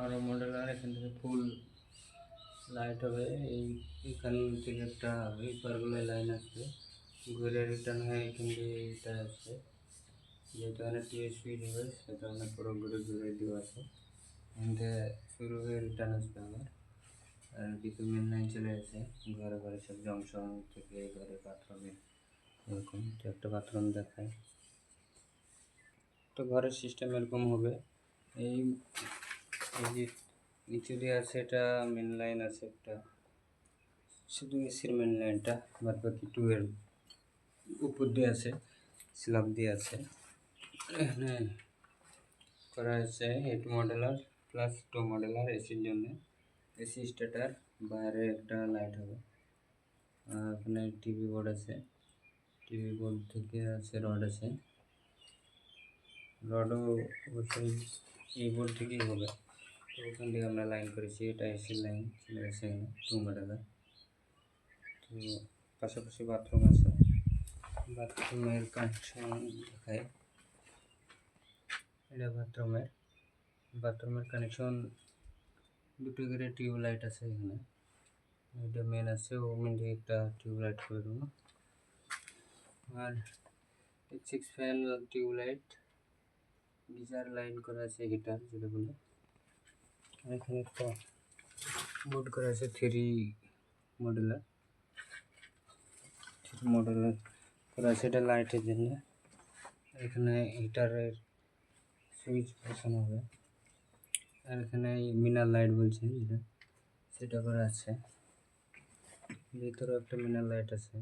আরও মডেল আর এখান থেকে ফুল লাইট হবে। এইখান থেকে একটা এই পারগুলোয় লাইন আসবে, ঘুরে রিটার্ন হয়ে এখান দিয়ে এটা আসবে। যেটা অনেক স্পিড হবে সেটা অনেক পুরো ঘুরে ঘুরে দেওয়া আছে। এখান থেকে শুরু হয়ে রিটার্ন আসবে আমার। আর কিছু মেন লাইন চলে আসে ঘরে ঘরে সব জংশন থেকে ঘরে বাথরুমে এরকম। তো একটা বাথরুম দেখায়, তো ঘরের সিস্টেম এরকম হবে। এই যে নিচে দিয়ে আছে এটা মেন লাইন আছে একটা, শুধু এসির মেন লাইনটা, বাদ বাকি টুয়ের উপর দিয়ে আছে, স্ল্যাব দিয়ে আছে। এখানে করা হয়েছে 8 মডেলার প্লাস 2 মডেলার এসির জন্য। এসি স্টার্টার, বাইরে একটা লাইট হবে। আর এখানে টিভি বোর্ড আছে, টিভি বোর্ড থেকে আছে রড আছে, রডও অবশ্যই এই বোর্ড থেকেই হবে। তো ওখান থেকে আমরা লাইন করেছি, এটা এসির লাইন চলে গেছে এখানে 2 মডেলার। তো পাশাপাশি বাথরুম আছে, বাথরুমের কানেকশন দেখায়। এটা বাথরুমের কানেকশন দুটো করে টিউব লাইট আছে এখানে। এটা মেন আছে, ও মেন দিয়ে একটা টিউব লাইট করে দেবো। আর 6 fan tube light, geyser line করা আছে, হিটার যেটা বলে। এখানে একটা বোর্ড করা আছে 3 মডেলার করা আছে, এটা লাইটের জন্য। এখানে হিটারের সুইচ বসানো হবে। আর এখানে মিনার লাইট বলছে যেটা, সেটা করা আছে। ভিতরে একটা মিনার লাইট আছে।